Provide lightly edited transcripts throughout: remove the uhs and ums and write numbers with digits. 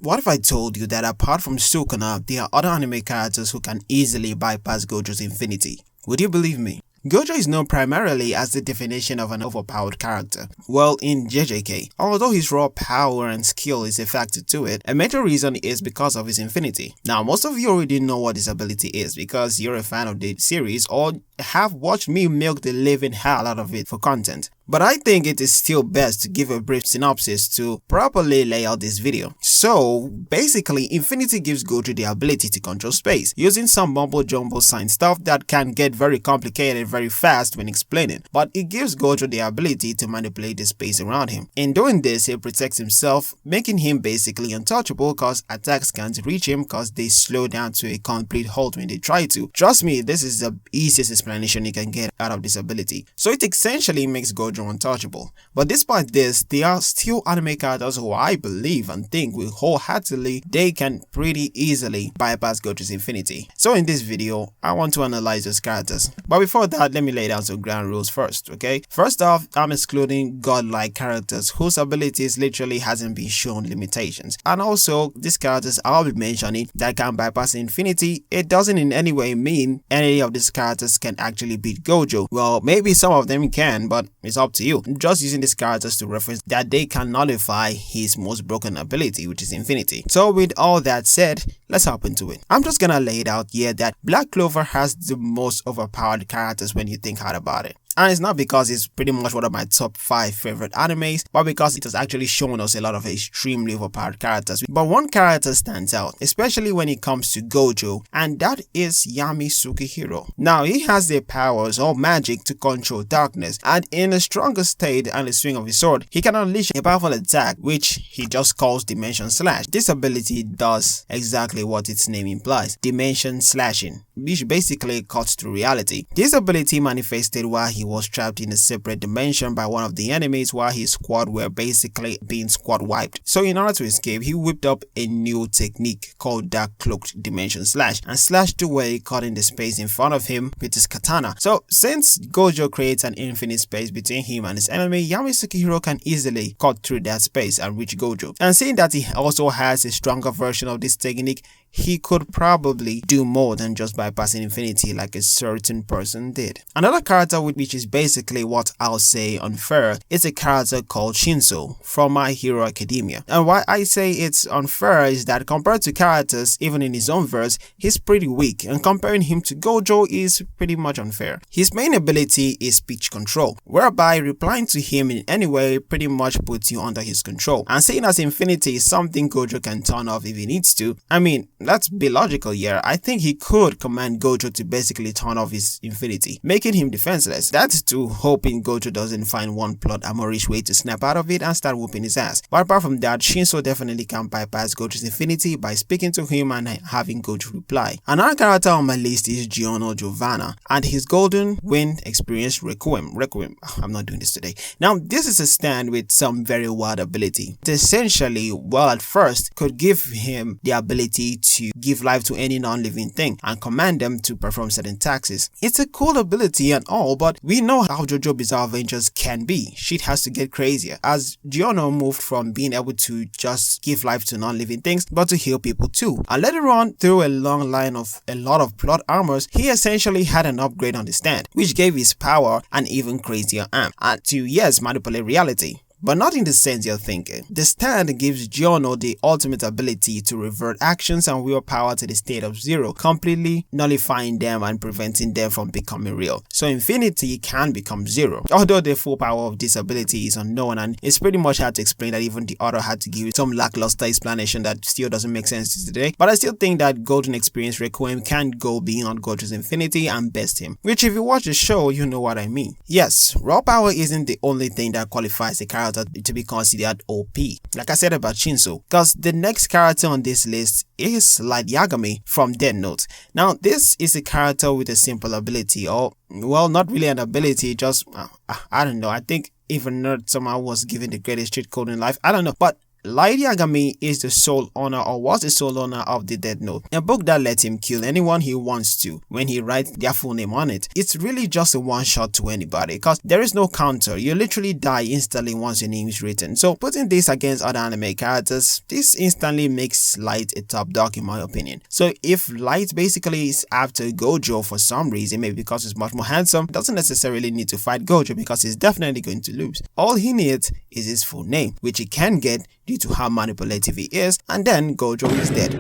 What if I told you that apart from Sukuna, there are other anime characters who can easily bypass Gojo's infinity? Would you believe me? Gojo is known primarily as the definition of an overpowered character. Well, in JJK, although his raw power and skill is a factor to it, a major reason is because of his infinity. Now, most of you already know what this ability is because you're a fan of the series or have watched me milk the living hell out of it for content. But I think it is still best to give a brief synopsis to properly lay out this video. So, basically, Infinity gives Gojo the ability to control space, using some mumbo-jumbo science stuff that can get very complicated very fast when explaining, but it gives Gojo the ability to manipulate the space around him. In doing this, he protects himself, making him basically untouchable cause attacks can't reach him cause they slow down to a complete halt when they try to. Trust me, this is the easiest explanation you can get out of this ability. So it essentially makes Gojo untouchable. But despite this, there are still anime characters who I believe and think will wholeheartedly they can pretty easily bypass Gojo's infinity. So in this video, I want to analyze those characters. But before that, let me lay down some ground rules first, okay? First off, I'm excluding godlike characters whose abilities literally hasn't been shown limitations. And also, these characters I'll be mentioning that can bypass infinity, it doesn't in any way mean any of these characters can actually beat Gojo. Well, maybe some of them can, but it's up to you. I'm just using these characters to reference that they can nullify his most broken ability, which is infinity. So with all that said, let's hop into it. I'm just gonna lay it out here that Black Clover has the most overpowered characters when you think hard about it. And it's not because it's pretty much one of my top 5 favorite animes, but because it has actually shown us a lot of extremely overpowered characters. But one character stands out, especially when it comes to Gojo, and that is Yami Tsukihiro. Now, he has the powers or magic to control darkness, and in a stronger state and the swing of his sword, he can unleash a powerful attack, which he just calls Dimension Slash. This ability does exactly what its name implies, dimension slashing, which basically cuts through reality. This ability manifested while he was trapped in a separate dimension by one of the enemies while his squad were basically being squad wiped. So in order to escape, he whipped up a new technique called Dark Cloaked Dimension Slash and slashed away, cutting the space in front of him with his katana. So since Gojo creates an infinite space between him and his enemy, Yami Tsukihiro can easily cut through that space and reach Gojo. And seeing that he also has a stronger version of this technique, he could probably do more than just bypassing infinity like a certain person did. Another character which is basically what I'll say unfair is a character called Shinso from My Hero Academia. And why I say it's unfair is that compared to characters even in his own verse, he's pretty weak, and comparing him to Gojo is pretty much unfair. His main ability is speech control, whereby replying to him in any way pretty much puts you under his control. And seeing as infinity is something Gojo can turn off if he needs to, I mean, let's be logical here. I think he could command Gojo to basically turn off his infinity, making him defenseless. That's to hoping Gojo doesn't find one plot Amorish way to snap out of it and start whooping his ass. But apart from that, Shinso definitely can bypass Gojo's infinity by speaking to him and having Gojo reply. Another character on my list is Giorno and his golden wind experience Requiem. I'm not doing this today. Now, this is a stand with some very wild ability. It essentially, well, at first, could give him the ability to give life to any non-living thing and command them to perform certain tasks. It's a cool ability and all, but we know how JoJo Bizarre Adventures can be. Shit has to get crazier, as Giorno moved from being able to just give life to non-living things, but to heal people too. And later on, through a long line of a lot of plot armors, he essentially had an upgrade on the stand, which gave his power an even crazier arm, and to, yes, manipulate reality. But not in the sense you're thinking. The stand gives Giorno the ultimate ability to revert actions and willpower to the state of zero, completely nullifying them and preventing them from becoming real. So infinity can become zero. Although the full power of this ability is unknown, and it's pretty much hard to explain that even the author had to give some lackluster explanation that still doesn't make sense today. But I still think that Golden Experience Requiem can go beyond Gojo's infinity and best him. Which if you watch the show, you know what I mean. Yes, raw power isn't the only thing that qualifies a character to be considered OP, like I said about Shinso, because the next character on this list is Light Yagami from Death Note. Now, this is a character with a simple ability, or, well, not really an ability, just, I don't know, I think even Nerd somehow was given the greatest cheat code in life, I don't know, but Light Yagami is the sole owner or was the sole owner of the Death Note, a book that lets him kill anyone he wants to when he writes their full name on it. It's really just a one shot to anybody because there is no counter. You literally die instantly once your name is written. So putting this against other anime characters, this instantly makes Light a top dog in my opinion. So if Light basically is after Gojo for some reason, maybe because he's much more handsome, doesn't necessarily need to fight Gojo because he's definitely going to lose. All he needs is his full name, which he can get due to how manipulative he is, and then Gojo is dead.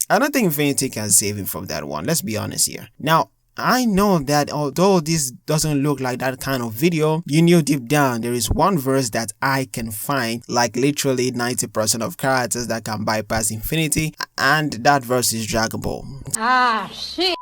I don't think Infinity can save him from that one, let's be honest here. Now, I know that although this doesn't look like that kind of video, you knew deep down there is one verse that I can find like literally 90% of characters that can bypass Infinity, and that verse is Dragon Ball. Ah, shit.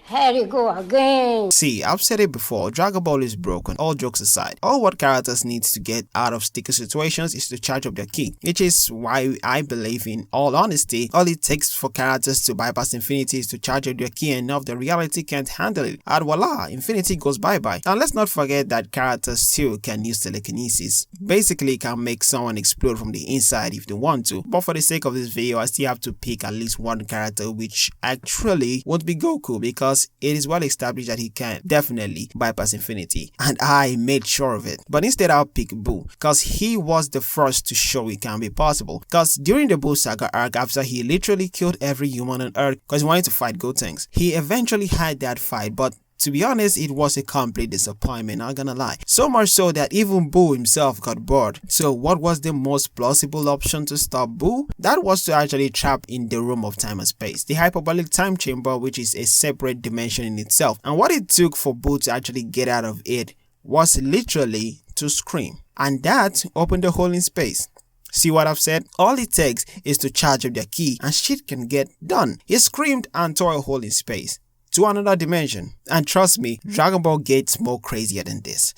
Here you go again. See, I've said it before, Dragon Ball is broken. All jokes aside, all what characters need to get out of sticky situations is to charge up their ki, which is why I believe, in all honesty, all it takes for characters to bypass Infinity is to charge up their ki enough the reality can't handle it, and voila, Infinity goes bye-bye. And let's not forget that characters too can use telekinesis, basically can make someone explode from the inside if they want to, but for the sake of this video I still have to pick at least one character, which actually won't be Goku, because it is well established that he can definitely bypass Infinity, and I made sure of it. But instead I'll pick Boo, because he was the first to show it can be possible. Because during the Boo saga arc, after he literally killed every human on Earth because he wanted to fight Gotenks, he eventually had that fight, but to be honest, it was a complete disappointment, not gonna lie. So much so that even Boo himself got bored. So what was the most plausible option to stop Boo? That was to actually trap in the room of time and space, the hyperbolic time chamber, which is a separate dimension in itself. And what it took for Boo to actually get out of it was literally to scream. And that opened the hole in space. See what I've said? All it takes is to charge up their ki and shit can get done. He screamed and tore a hole in space to another dimension, and trust me, Dragon Ball gets more crazier than this.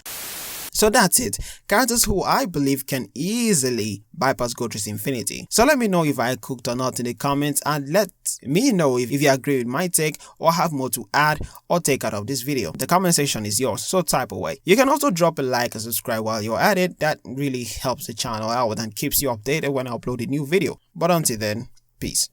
So that's it, characters who I believe can easily bypass Gojo's Infinity. So let me know if I cooked or not in the comments, and let me know if you agree with my take or have more to add or take out of this video. The comment section is yours, so type away. You can also drop a like and subscribe while you're at it. That really helps the channel out and keeps you updated when I upload a new video. But until then, peace.